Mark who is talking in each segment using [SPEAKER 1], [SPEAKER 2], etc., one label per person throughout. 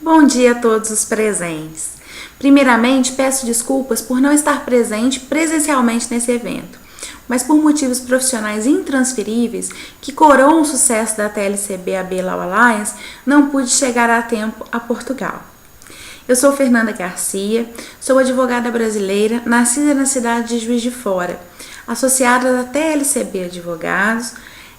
[SPEAKER 1] Bom dia a todos os presentes. Primeiramente, peço desculpas por não estar presente presencialmente nesse evento, mas por motivos profissionais intransferíveis que coroam o sucesso da TLCB AB Law Alliance, não pude chegar a tempo a Portugal. Eu sou Fernanda Garcia, sou advogada brasileira, nascida na cidade de Juiz de Fora, associada da TLCB Advogados,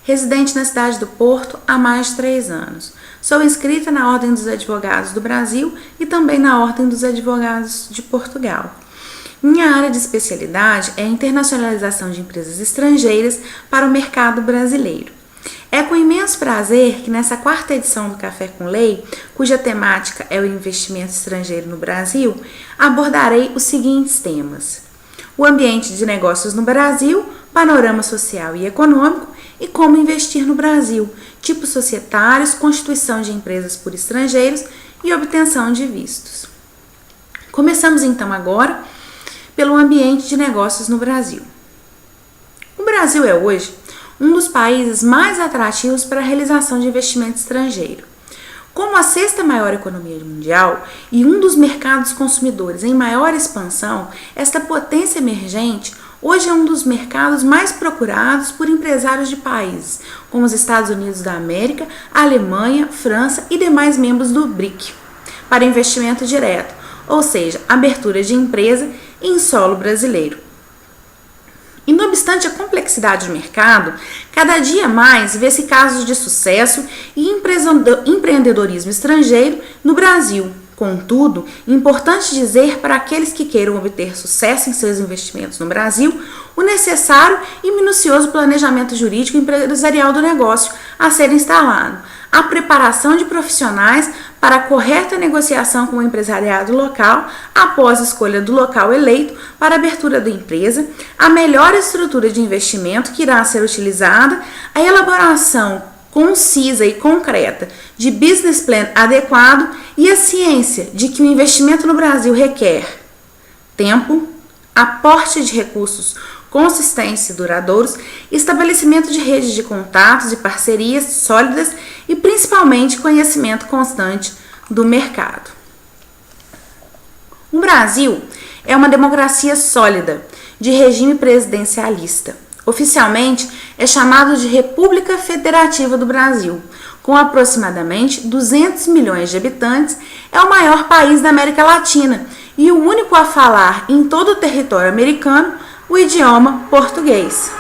[SPEAKER 1] residente na cidade do Porto há mais de 3 anos. Sou inscrita na Ordem dos Advogados do Brasil e também na Ordem dos Advogados de Portugal. Minha área de especialidade é a internacionalização de empresas estrangeiras para o mercado brasileiro. É com imenso prazer que nessa 4ª edição do Café com Lei, cuja temática é o investimento estrangeiro no Brasil, abordarei os seguintes temas: o ambiente de negócios no Brasil, panorama social e econômico e como investir no Brasil, tipos societários, constituição de empresas por estrangeiros e obtenção de vistos. Começamos então agora pelo ambiente de negócios no Brasil. O Brasil é hoje um dos países mais atrativos para a realização de investimento estrangeiro. Como a 6ª maior economia mundial e um dos mercados consumidores em maior expansão, esta potência emergente hoje é um dos mercados mais procurados por empresários de países como os Estados Unidos da América, Alemanha, França e demais membros do BRIC, para investimento direto, ou seja, abertura de empresa em solo brasileiro. E não obstante a complexidade do mercado, cada dia mais vê-se casos de sucesso e empreendedorismo estrangeiro no Brasil. Contudo, importante dizer para aqueles que queiram obter sucesso em seus investimentos no Brasil, o necessário e minucioso planejamento jurídico e empresarial do negócio a ser instalado, a preparação de profissionais para a correta negociação com o empresariado local após a escolha do local eleito para a abertura da empresa, a melhor estrutura de investimento que irá ser utilizada, a elaboração concisa e concreta de business plan adequado e a ciência de que o investimento no Brasil requer tempo, aporte de recursos consistentes e duradouros, estabelecimento de redes de contatos e parcerias sólidas e principalmente conhecimento constante do mercado. O Brasil é uma democracia sólida, de regime presidencialista. Oficialmente, é chamado de República Federativa do Brasil. Com aproximadamente 200 milhões de habitantes, é o maior país da América Latina e o único a falar em todo o território americano o idioma português.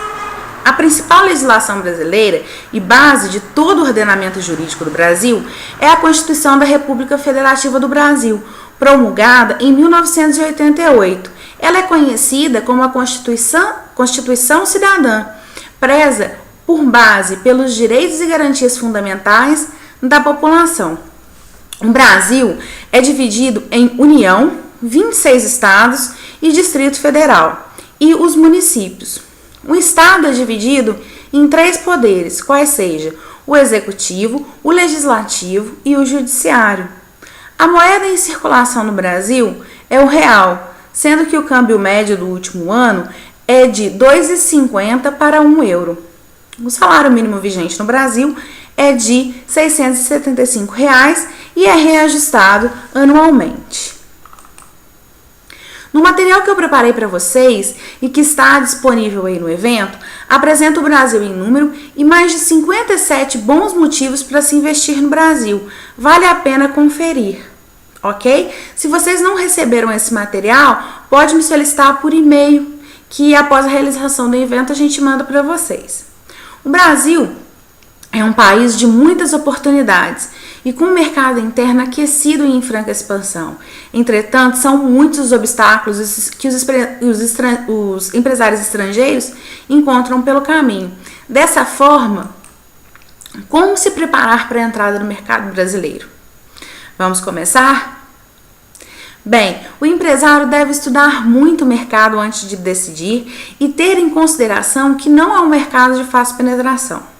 [SPEAKER 1] A principal legislação brasileira e base de todo o ordenamento jurídico do Brasil é a Constituição da República Federativa do Brasil, promulgada em 1988. Ela é conhecida como a Constituição Cidadã, preza por base pelos direitos e garantias fundamentais da população. O Brasil é dividido em União, 26 estados e Distrito Federal, e os municípios. O estado é dividido em 3 poderes, quais sejam o executivo, o legislativo e o judiciário. A moeda em circulação no Brasil é o real, sendo que o câmbio médio do último ano é de R$ 2,50 para €1. O salário mínimo vigente no Brasil é de R$ 675 e é reajustado anualmente. No material que eu preparei para vocês e que está disponível aí no evento, apresento o Brasil em número e mais de 57 bons motivos para se investir no Brasil. Vale a pena conferir, ok? Se vocês não receberam esse material, pode me solicitar por e-mail, que após a realização do evento a gente manda para vocês. O Brasil é um país de muitas oportunidades e com um mercado interno aquecido e em franca expansão. Entretanto, são muitos os obstáculos que os empresários estrangeiros encontram pelo caminho. Dessa forma, como se preparar para a entrada no mercado brasileiro? Vamos começar? Bem, o empresário deve estudar muito o mercado antes de decidir e ter em consideração que não é um mercado de fácil penetração.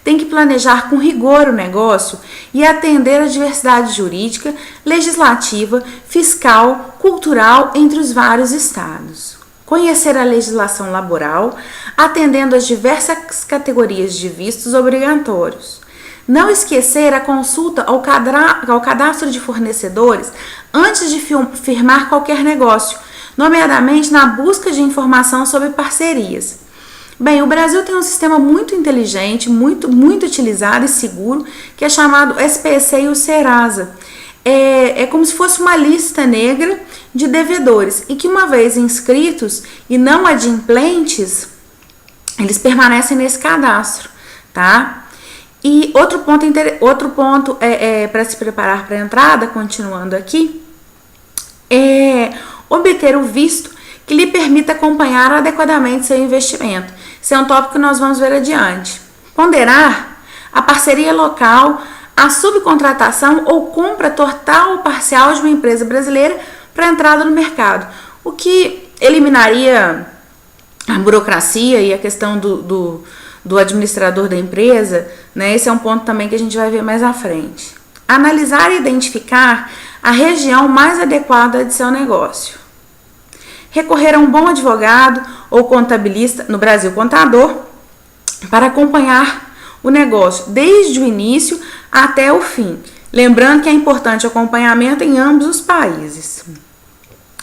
[SPEAKER 1] Tem que planejar com rigor o negócio e atender à diversidade jurídica, legislativa, fiscal, cultural entre os vários estados. Conhecer a legislação laboral, atendendo às diversas categorias de vistos obrigatórios. Não esquecer a consulta ao cadastro de fornecedores antes de firmar qualquer negócio, nomeadamente na busca de informação sobre parcerias. Bem, o Brasil tem um sistema muito inteligente, muito utilizado e seguro, que é chamado SPC e o Serasa. É como se fosse uma lista negra de devedores e que, uma vez inscritos e não adimplentes, eles permanecem nesse cadastro, tá? E outro ponto para se preparar para a entrada, continuando aqui, é obter o visto que lhe permita acompanhar adequadamente seu investimento. Esse é um tópico que nós vamos ver adiante. Ponderar a parceria local, a subcontratação ou compra total ou parcial de uma empresa brasileira para entrada no mercado, o que eliminaria a burocracia e a questão do administrador da empresa, né? Esse é um ponto também que a gente vai ver mais à frente. Analisar e identificar a região mais adequada de seu negócio. Recorrer a um bom advogado ou contabilista, no Brasil contador, para acompanhar o negócio desde o início até o fim. Lembrando que é importante o acompanhamento em ambos os países.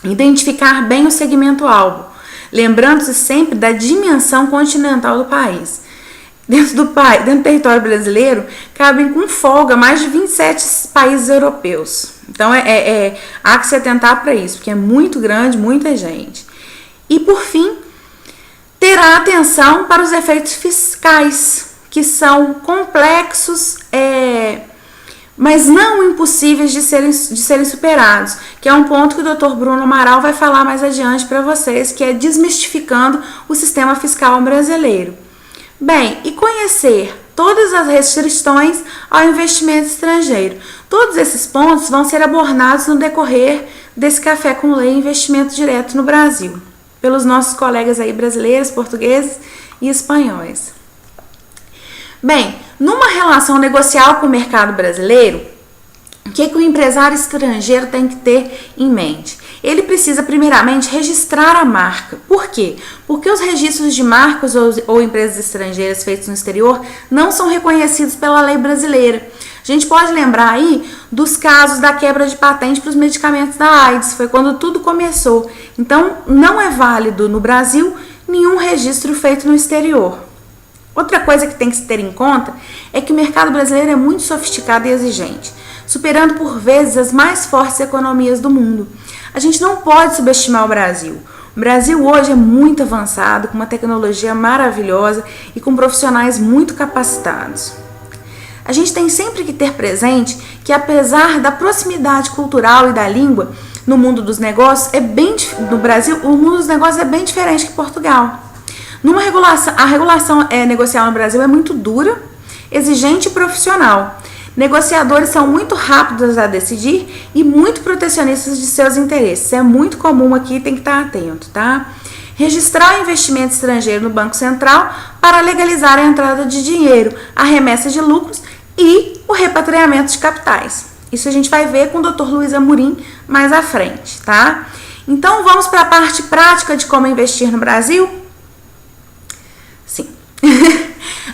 [SPEAKER 1] Identificar bem o segmento-alvo, lembrando-se sempre da dimensão continental do país. Dentro do território brasileiro, cabem com folga mais de 27 países europeus. Então, há que se atentar para isso, porque é muito grande, muita gente. E, por fim, terá atenção para os efeitos fiscais, que são complexos, mas não impossíveis de serem superados, que é um ponto que o Dr. Bruno Amaral vai falar mais adiante para vocês, que é desmistificando o sistema fiscal brasileiro. Bem, e conhecer todas as restrições ao investimento estrangeiro. Todos esses pontos vão ser abordados no decorrer desse Café com Lei Investimento Direto no Brasil, pelos nossos colegas aí brasileiros, portugueses e espanhóis. Bem, numa relação negocial com o mercado brasileiro, o que o empresário estrangeiro tem que ter em mente? Ele precisa primeiramente registrar a marca. Por quê? Porque os registros de marcas ou empresas estrangeiras feitos no exterior não são reconhecidos pela lei brasileira. A gente pode lembrar aí dos casos da quebra de patente para os medicamentos da AIDS, foi quando tudo começou. Então, não é válido no Brasil nenhum registro feito no exterior. Outra coisa que tem que se ter em conta é que o mercado brasileiro é muito sofisticado e exigente, superando por vezes as mais fortes economias do mundo. A gente não pode subestimar o Brasil. O Brasil hoje é muito avançado, com uma tecnologia maravilhosa e com profissionais muito capacitados. A gente tem sempre que ter presente que, apesar da proximidade cultural e da língua, no mundo dos negócios, no Brasil, o mundo dos negócios é bem diferente que Portugal. A regulação negocial no Brasil é muito dura, exigente e profissional. Negociadores são muito rápidos a decidir e muito protecionistas de seus interesses. É muito comum aqui, tem que estar atento, tá? Registrar o investimento estrangeiro no Banco Central para legalizar a entrada de dinheiro, a remessa de lucros e o repatriamento de capitais. Isso a gente vai ver com o Dr. Luiz Amorim mais à frente, tá? Então, vamos para a parte prática de como investir no Brasil? Sim.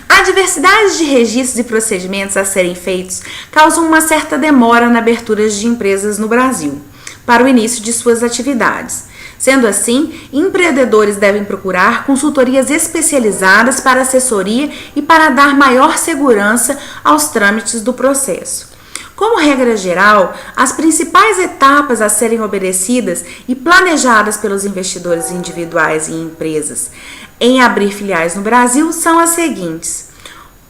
[SPEAKER 1] A diversidade de registros e procedimentos a serem feitos causam uma certa demora na abertura de empresas no Brasil para o início de suas atividades. Sendo assim, empreendedores devem procurar consultorias especializadas para assessoria e para dar maior segurança aos trâmites do processo. Como regra geral, as principais etapas a serem obedecidas e planejadas pelos investidores individuais e empresas em abrir filiais no Brasil são as seguintes: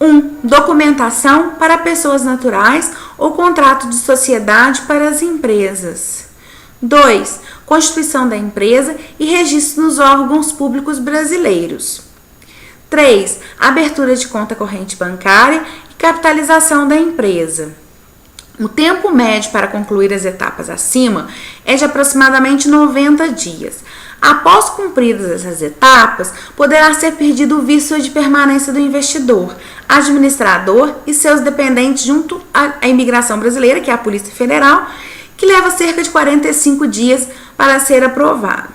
[SPEAKER 1] 1. Documentação para pessoas naturais ou contrato de sociedade para as empresas. 2. Constituição da empresa e registro nos órgãos públicos brasileiros. 3. Abertura de conta corrente bancária e capitalização da empresa. O tempo médio para concluir as etapas acima é de aproximadamente 90 dias. Após cumpridas essas etapas, poderá ser pedido o visto de permanência do investidor, administrador e seus dependentes junto à imigração brasileira, que é a Polícia Federal, que leva cerca de 45 dias para ser aprovado.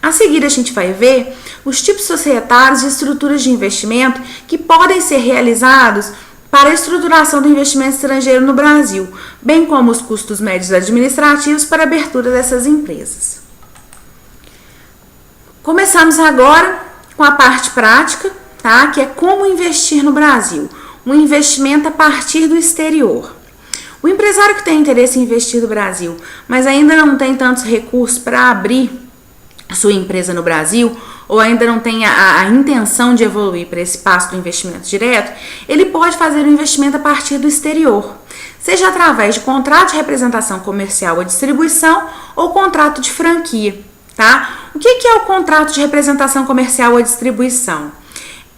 [SPEAKER 1] A seguir, a gente vai ver os tipos societários e estruturas de investimento que podem ser realizados para a estruturação do investimento estrangeiro no Brasil, bem como os custos médios administrativos para a abertura dessas empresas. Começamos agora com a parte prática, tá? Que é como investir no Brasil, um investimento a partir do exterior. O empresário que tem interesse em investir no Brasil, mas ainda não tem tantos recursos para abrir sua empresa no Brasil, ou ainda não tem a intenção de evoluir para esse passo do investimento direto, ele pode fazer um investimento a partir do exterior, seja através de contrato de representação comercial ou distribuição ou contrato de franquia, tá? O que é o contrato de representação comercial ou distribuição?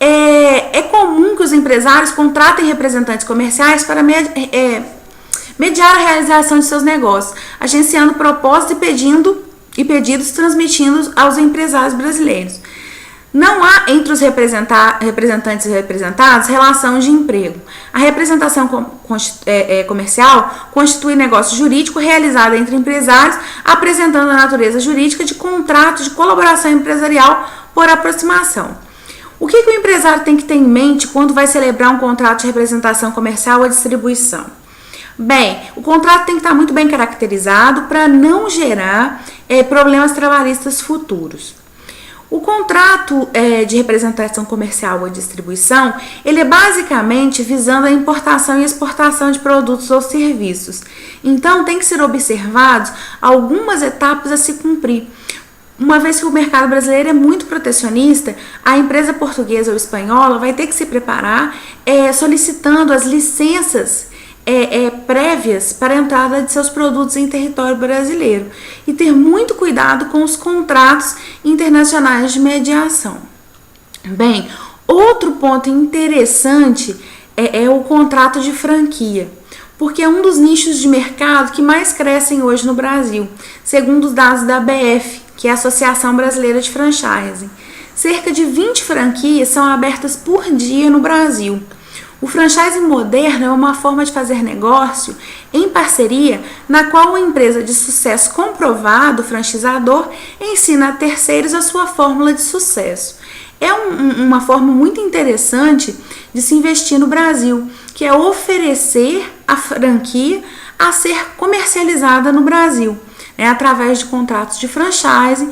[SPEAKER 1] É comum que os empresários contratem representantes comerciais para mediar a realização de seus negócios, agenciando propósitos e pedidos transmitidos aos empresários brasileiros. Não há entre os representantes e representados relação de emprego. A representação comercial constitui negócio jurídico realizado entre empresários, apresentando a natureza jurídica de contrato de colaboração empresarial por aproximação. O que o empresário tem que ter em mente quando vai celebrar um contrato de representação comercial ou distribuição? Bem, o contrato tem que estar muito bem caracterizado para não gerar problemas trabalhistas futuros. O contrato de representação comercial ou distribuição, ele é basicamente visando a importação e exportação de produtos ou serviços. Então, tem que ser observados algumas etapas a se cumprir. Uma vez que o mercado brasileiro é muito protecionista, a empresa portuguesa ou espanhola vai ter que se preparar solicitando as licenças prévias para a entrada de seus produtos em território brasileiro e ter muito cuidado com os contratos internacionais de mediação. Bem, outro ponto interessante é o contrato de franquia, porque é um dos nichos de mercado que mais crescem hoje no Brasil, segundo os dados da ABF, que é a Associação Brasileira de Franchising. Cerca de 20 franquias são abertas por dia no Brasil. O franchising moderno é uma forma de fazer negócio em parceria, na qual uma empresa de sucesso comprovado, o franchisador, ensina a terceiros a sua fórmula de sucesso. É uma forma muito interessante de se investir no Brasil, que é oferecer a franquia a ser comercializada no Brasil, através de contratos de franchise.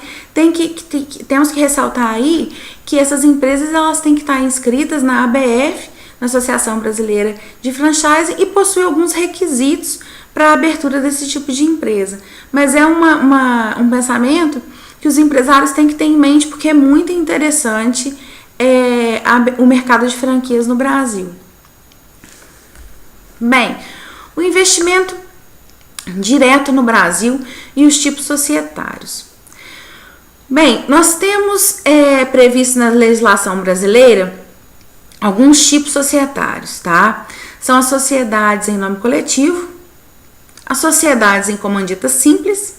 [SPEAKER 1] Temos que ressaltar aí que essas empresas elas têm que estar inscritas na ABF, na Associação Brasileira de Franchise, e possui alguns requisitos para a abertura desse tipo de empresa. Mas é um pensamento que os empresários têm que ter em mente, porque é muito interessante o mercado de franquias no Brasil. Bem, o investimento direto no Brasil e os tipos societários. Bem, nós temos previsto na legislação brasileira alguns tipos societários, tá? São as sociedades em nome coletivo, as sociedades em comandita simples,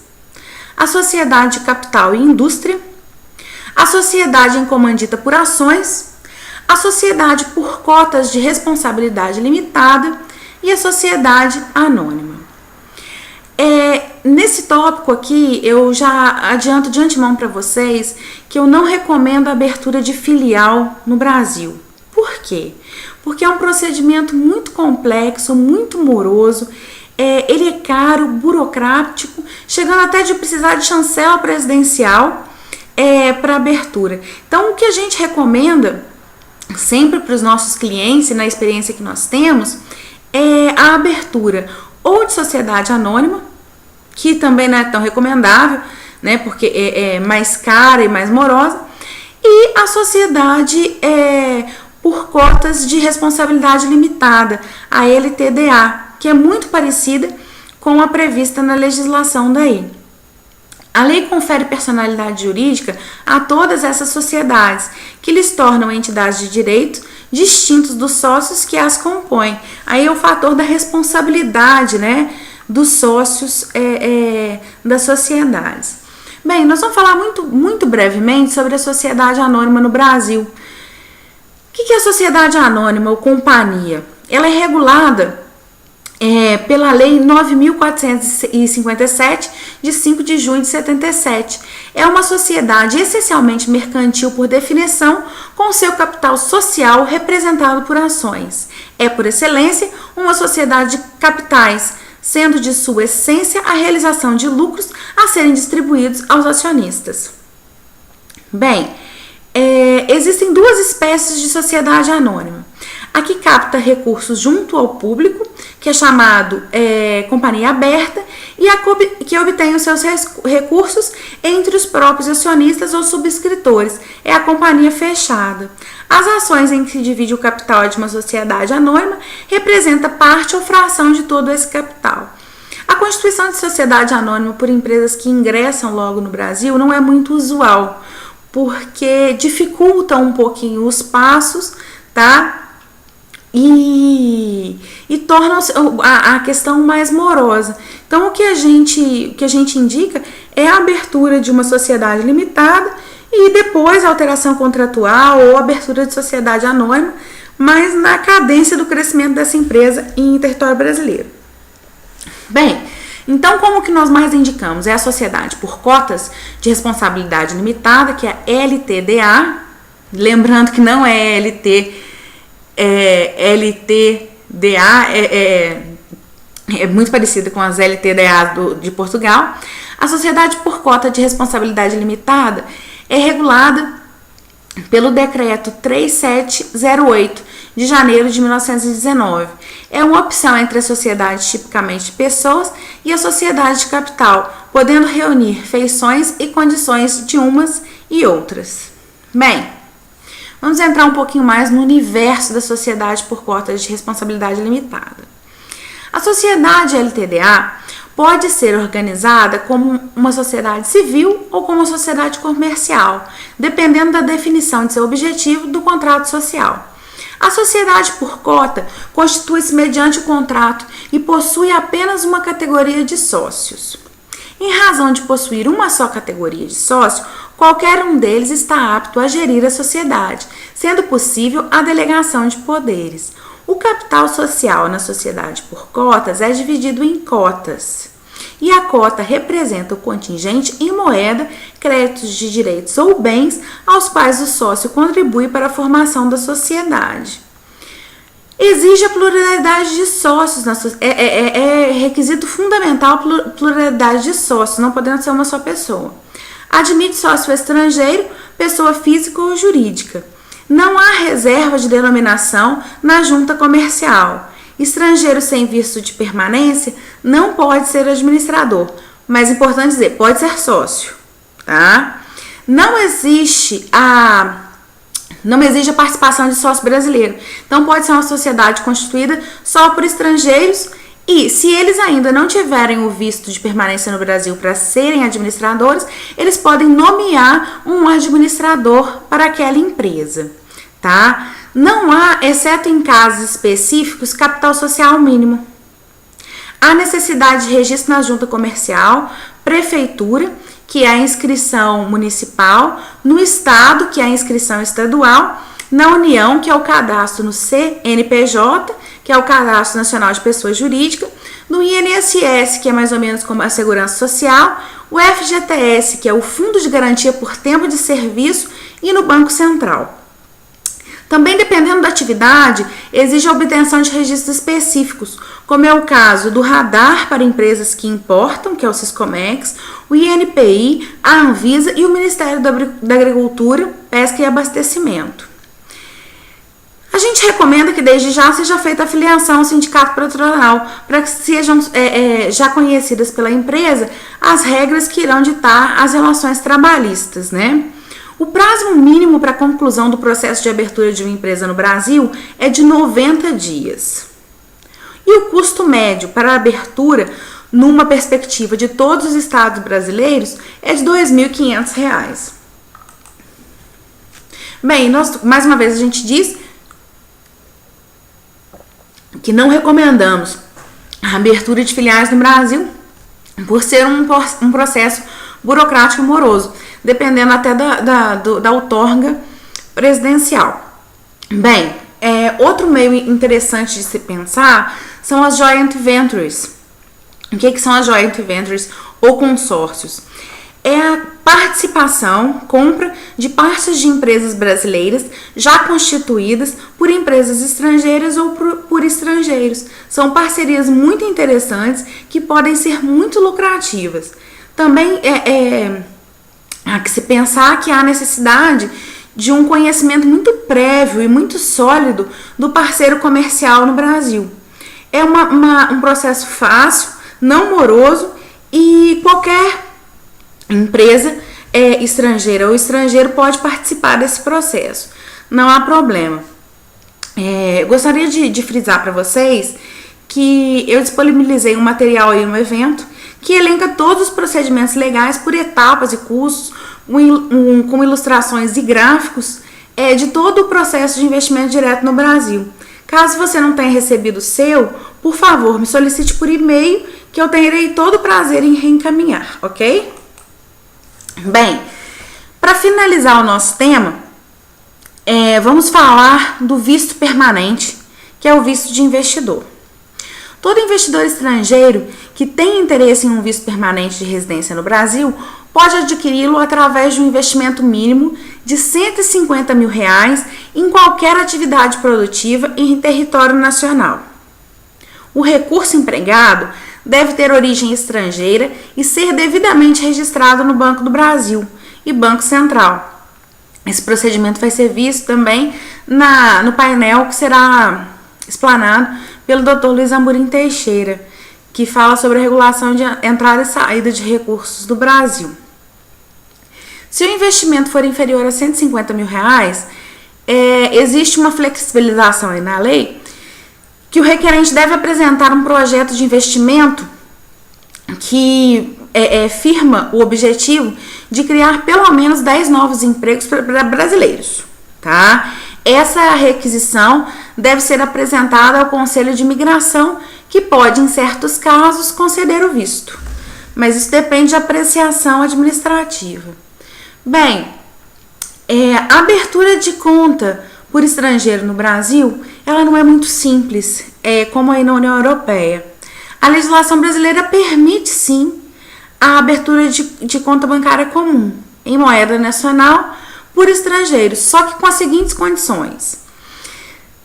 [SPEAKER 1] a sociedade de capital e indústria, a sociedade em comandita por ações, a sociedade por cotas de responsabilidade limitada e a sociedade anônima. Nesse tópico aqui, eu já adianto de antemão para vocês que eu não recomendo a abertura de filial no Brasil. Por quê? Porque é um procedimento muito complexo, muito moroso, ele é caro, burocrático, chegando até de precisar de chancela presidencial para abertura. Então, o que a gente recomenda sempre para os nossos clientes, e na experiência que nós temos, é a abertura ou de sociedade anônima, que também não é tão recomendável, né, porque é mais cara e mais morosa, e a sociedade por cotas de responsabilidade limitada, a LTDA, que é muito parecida com a prevista na legislação daí. A lei confere personalidade jurídica a todas essas sociedades, que lhes tornam entidades de direito distintos dos sócios que as compõem. Aí é o fator da responsabilidade, né, dos sócios das sociedades. Bem, nós vamos falar muito brevemente sobre a sociedade anônima no Brasil. O que é a sociedade anônima ou companhia? Ela é regulada pela Lei 9.457, de 5 de junho de 77. É uma sociedade essencialmente mercantil por definição, com seu capital social representado por ações. É, por excelência, uma sociedade de capitais, sendo de sua essência a realização de lucros a serem distribuídos aos acionistas. Bem, existem duas espécies de sociedade anônima. A que capta recursos junto ao público, que é chamado companhia aberta, e a que obtém os seus recursos entre os próprios acionistas ou subscritores, é a companhia fechada. As ações em que se divide o capital de uma sociedade anônima representa parte ou fração de todo esse capital. A constituição de sociedade anônima por empresas que ingressam logo no Brasil não é muito usual, porque dificulta um pouquinho os passos, tá? E torna a questão mais morosa. Então, o que a gente indica é a abertura de uma sociedade limitada e depois a alteração contratual ou abertura de sociedade anônima, mas na cadência do crescimento dessa empresa em território brasileiro. Bem, então como que nós mais indicamos? É a sociedade por cotas de responsabilidade limitada, que é a LTDA, lembrando que não é LTDA, é muito parecida com as LTDA de Portugal. A sociedade por cota de responsabilidade limitada é regulada pelo decreto 3708 de janeiro de 1919. É uma opção entre a sociedade tipicamente de pessoas e a sociedade de capital, podendo reunir feições e condições de umas e outras. Bem, vamos entrar um pouquinho mais no universo da sociedade por cotas de responsabilidade limitada. A sociedade LTDA pode ser organizada como uma sociedade civil ou como uma sociedade comercial, dependendo da definição de seu objetivo do contrato social. A sociedade por cota constitui-se mediante o contrato e possui apenas uma categoria de sócios. Em razão de possuir uma só categoria de sócio, qualquer um deles está apto a gerir a sociedade, sendo possível a delegação de poderes. O capital social na sociedade por cotas é dividido em cotas. E a cota representa o contingente em moeda, créditos de direitos ou bens aos quais o sócio contribui para a formação da sociedade. Exige a pluralidade de sócios, é requisito fundamental a pluralidade de sócios, não podendo ser uma só pessoa. Admite sócio estrangeiro, pessoa física ou jurídica. Não há reserva de denominação na junta comercial. Estrangeiro sem visto de permanência não pode ser administrador, mas é importante dizer, pode ser sócio, tá? Não exige a participação de sócio brasileiro. Então pode ser uma sociedade constituída só por estrangeiros e, se eles ainda não tiverem o visto de permanência no Brasil para serem administradores, eles podem nomear um administrador para aquela empresa, tá? Não há, exceto em casos específicos, capital social mínimo. Há necessidade de registro na junta comercial, prefeitura, que é a inscrição municipal, no estado, que é a inscrição estadual, na União, que é o cadastro no CNPJ, que é o Cadastro Nacional de Pessoa Jurídica, no INSS, que é mais ou menos como a Segurança Social, o FGTS, que é o Fundo de Garantia por Tempo de Serviço, e no Banco Central. Também, dependendo da atividade, exige a obtenção de registros específicos, como é o caso do radar para empresas que importam, que é o Siscomex, o INPI, a Anvisa e o Ministério da Agricultura, Pesca e Abastecimento. A gente recomenda que desde já seja feita a filiação ao sindicato patronal, para que sejam já conhecidas pela empresa as regras que irão ditar as relações trabalhistas, né? O prazo mínimo para a conclusão do processo de abertura de uma empresa no Brasil é de 90 dias. E o custo médio para a abertura, numa perspectiva de todos os estados brasileiros, é de R$ 2.500. Bem, mais uma vez a gente diz que não recomendamos a abertura de filiais no Brasil por ser um processo burocrático e moroso, dependendo até da outorga presidencial. Bem, outro meio interessante de se pensar são as joint ventures. O que são as joint ventures ou consórcios? é a participação, compra de partes de empresas brasileiras já constituídas por empresas estrangeiras ou por estrangeiros. São parcerias muito interessantes que podem ser muito lucrativas. Também há que se pensar que há necessidade de um conhecimento muito prévio e muito sólido do parceiro comercial no Brasil. É um processo fácil, não moroso, e qualquer empresa estrangeira ou estrangeiro pode participar desse processo. Não há problema. Gostaria de frisar para vocês que eu disponibilizei um material aí no evento que elenca todos os procedimentos legais por etapas e custos, com ilustrações e gráficos de todo o processo de investimento direto no Brasil. Caso você não tenha recebido o seu, por favor, me solicite por e-mail que eu terei todo o prazer em reencaminhar, ok? Bem, para finalizar o nosso tema, vamos falar do visto permanente, que é o visto de investidor. Todo investidor estrangeiro que tem interesse em um visto permanente de residência no Brasil pode adquiri-lo através de um investimento mínimo de R$150 mil em qualquer atividade produtiva em território nacional. O recurso empregado deve ter origem estrangeira e ser devidamente registrado no Banco do Brasil e Banco Central. Esse procedimento vai ser visto também no painel que será explanado pelo Dr. Luiz Amorim Teixeira, que fala sobre a regulação de entrada e saída de recursos do Brasil. Se o investimento for inferior a R$150 mil, existe uma flexibilização aí na lei que o requerente deve apresentar um projeto de investimento que firma o objetivo de criar pelo menos 10 novos empregos para brasileiros, tá? Essa requisição deve ser apresentada ao Conselho de Imigração, que pode, em certos casos, conceder o visto. Mas isso depende de apreciação administrativa. Bem, a abertura de conta por estrangeiro no Brasil, ela não é muito simples, como aí na União Europeia. A legislação brasileira permite, sim, a abertura de conta bancária comum, em moeda nacional, por estrangeiros, só que com as seguintes condições.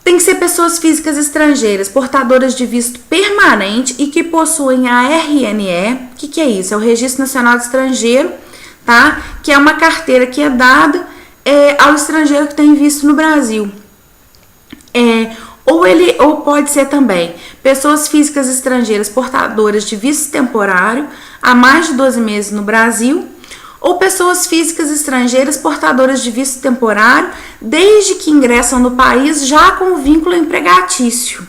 [SPEAKER 1] Tem que ser pessoas físicas estrangeiras portadoras de visto permanente e que possuem a RNE. O que é isso? É o Registro Nacional de Estrangeiro, tá? Que é uma carteira que é dada ao estrangeiro que tem visto no Brasil. Ou pode ser também pessoas físicas estrangeiras portadoras de visto temporário há mais de 12 meses no Brasil, ou pessoas físicas estrangeiras portadoras de visto temporário desde que ingressam no país já com o vínculo empregatício.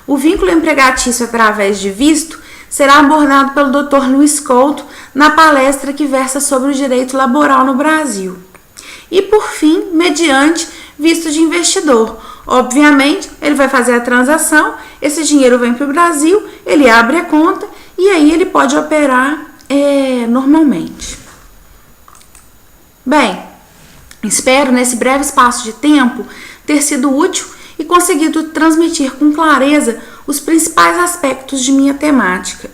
[SPEAKER 1] O vínculo empregatício através de visto será abordado pelo Dr. Luiz Couto na palestra que versa sobre o direito laboral no Brasil. E por fim, mediante visto de investidor. Obviamente, ele vai fazer a transação, esse dinheiro vem para o Brasil, ele abre a conta e aí ele pode operar normalmente. Bem, espero nesse breve espaço de tempo ter sido útil e conseguido transmitir com clareza os principais aspectos de minha temática.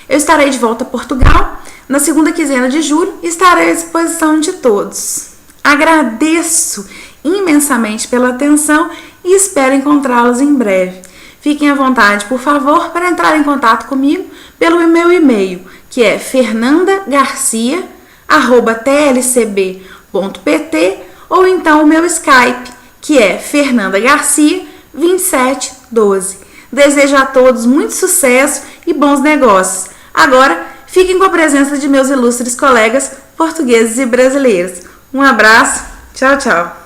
[SPEAKER 1] Eu estarei de volta a Portugal na segunda quinzena de julho e estarei à disposição de todos. Agradeço imensamente pela atenção e espero encontrá-los em breve. Fiquem à vontade, por favor, para entrar em contato comigo pelo meu e-mail, que é fernandagarcia@tlcb.pt, ou então o meu Skype, que é fernandagarcia2712. Desejo a todos muito sucesso e bons negócios. Agora, fiquem com a presença de meus ilustres colegas portugueses e brasileiros. Um abraço, tchau, tchau.